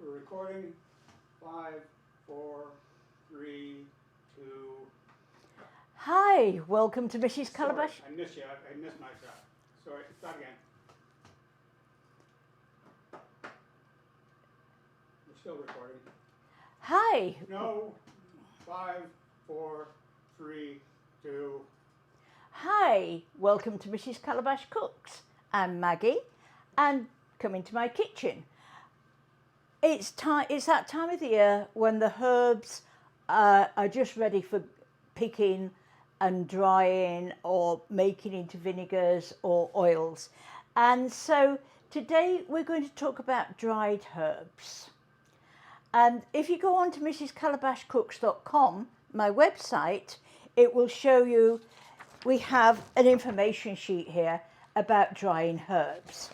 We're recording. 5, 4, 3, 2. Hi, welcome to Mrs. Calabash. Sorry, I missed you. I missed my shot. Sorry, start again. We're still recording. Hi. No. 5, 4, 3, 2. Hi, welcome to Mrs. Calabash Cooks. I'm Maggie, and come into my kitchen. It's that time of the year when the herbs are just ready for picking and drying or making into vinegars or oils. And so today we're going to talk about dried herbs. And if you go on to mrscalabashcooks.com, my website, it will show you, we have an information sheet here about drying herbs.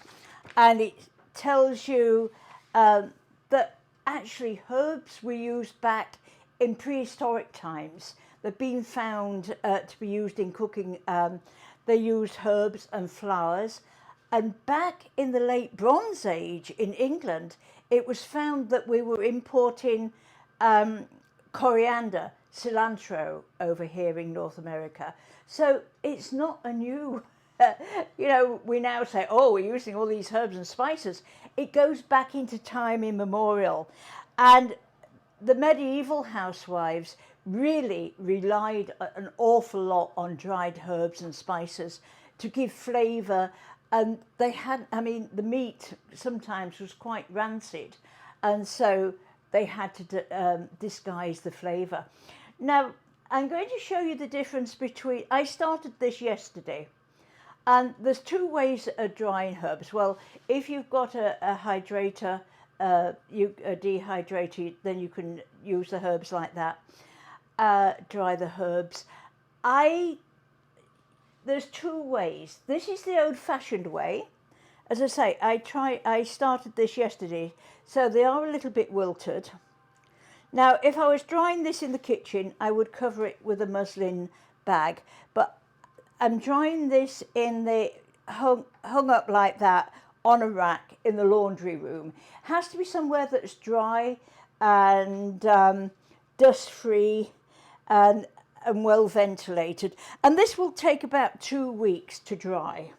And it tells you that actually herbs were used back in prehistoric times. They've been found to be used in cooking. They used herbs and flowers. And back in the late Bronze Age in England, it was found that we were importing coriander, cilantro over here in North America. So it's not a new, we now say, oh, we're using all these herbs and spices. It goes back into time immemorial. And the medieval housewives really relied an awful lot on dried herbs and spices to give flavour. And they had, the meat sometimes was quite rancid. And so they had to disguise the flavour. Now, I'm going to show you the difference between, I started this yesterday. And there's two ways of drying herbs. Well, if you've got a hydrator, a dehydrator, then you can use the herbs like that. Dry the herbs. There's two ways. This is the old-fashioned way. As I say, I started this yesterday, so they are a little bit wilted. Now, if I was drying this in the kitchen, I would cover it with a muslin bag, but I'm drying this in the hung up like that on a rack in the laundry room. It has to be somewhere that's dry and dust-free and well ventilated. And this will take about 2 weeks to dry.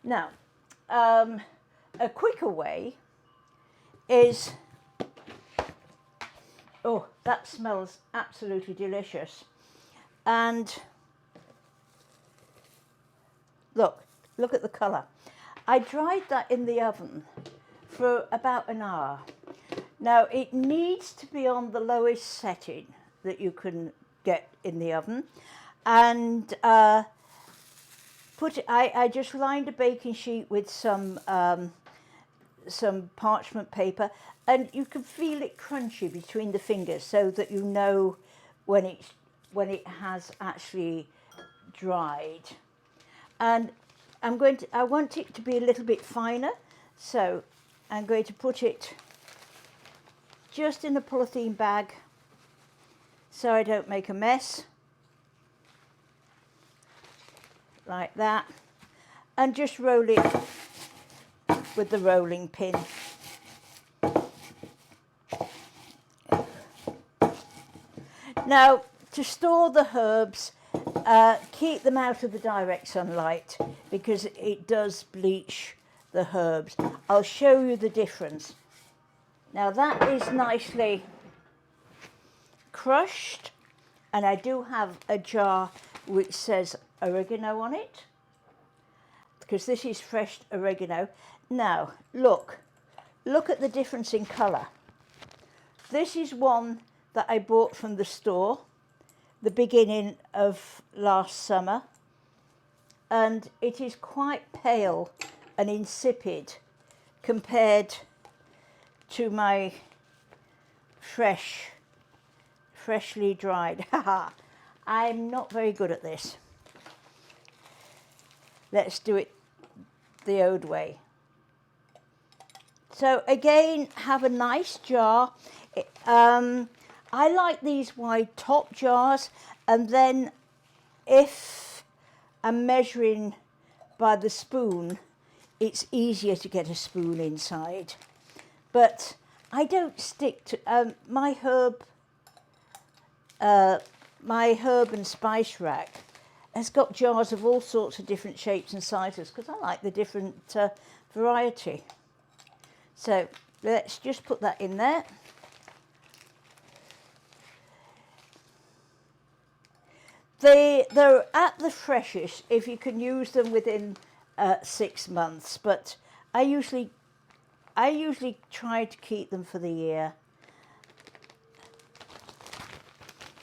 Now, a quicker way is, oh, that smells absolutely delicious. And look at the colour. I dried that in the oven for about an hour. Now, it needs to be on the lowest setting that you can get in the oven. And I just lined a baking sheet with some parchment paper, and you can feel it crunchy between the fingers so that you know when it has actually dried. And I want it to be a little bit finer, so I'm going to put it just in a polythene bag so I don't make a mess, like that, and just roll it with the rolling pin. Now, to store the herbs, keep them out of the direct sunlight because it does bleach the herbs. I'll show you the difference. Now, that is nicely crushed, and I do have a jar which says oregano on it because this is fresh oregano. Now, look at the difference in colour. This is one that I bought from the store the beginning of last summer, and it is quite pale and insipid compared to my freshly dried. I'm not very good at this. Let's do it the old way. So again, have a nice jar. I like these wide top jars, and then if I'm measuring by the spoon, it's easier to get a spoon inside. But I don't stick to my herb and spice rack has got jars of all sorts of different shapes and sizes because I like the different variety. So let's just put that in there. They're at the freshest if you can use them within 6 months, but I usually try to keep them for the year.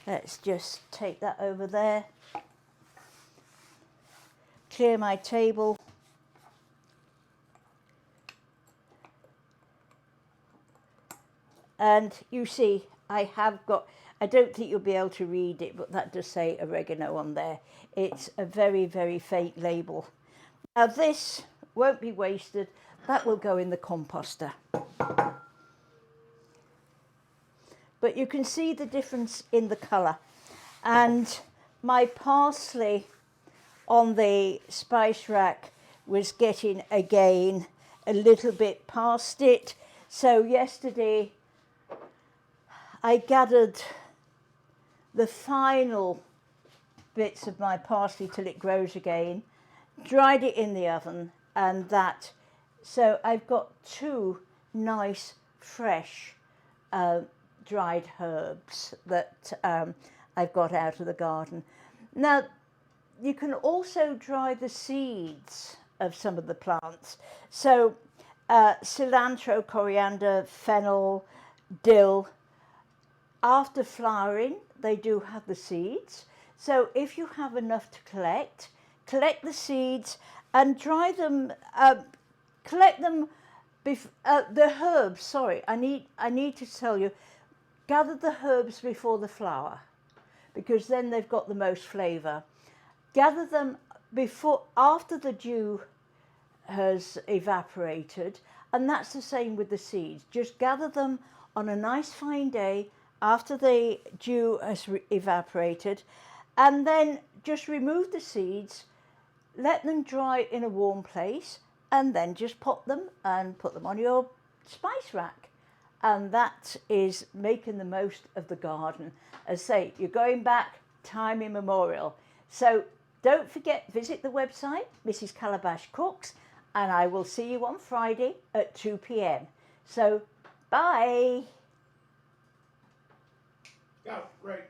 Let's just take that over there. Clear my table. And you see, I don't think you'll be able to read it, but that does say oregano on there. It's a very, very faint label. Now this won't be wasted. That will go in the composter. But you can see the difference in the colour. And my parsley on the spice rack was getting, again, a little bit past it. So yesterday I gathered the final bits of my parsley till it grows again, dried it in the oven, and that. So I've got 2 nice, fresh, dried herbs that I've got out of the garden. Now, you can also dry the seeds of some of the plants. So cilantro, coriander, fennel, dill, after flowering, they do have the seeds. So if you have enough to collect the seeds and dry them, collect them, the herbs, sorry, I need to tell you, gather the herbs before the flower, because then they've got the most flavour. Gather them after the dew has evaporated, and that's the same with the seeds. Just gather them on a nice fine day after the dew has evaporated, and then just remove the seeds, let them dry in a warm place, and then just pop them and put them on your spice rack. And that is making the most of the garden. As I say, you're going back time immemorial. So don't forget, visit the website, Mrs. Calabash Cooks, and I will see you on Friday at 2 p.m. So, bye. Yeah, great.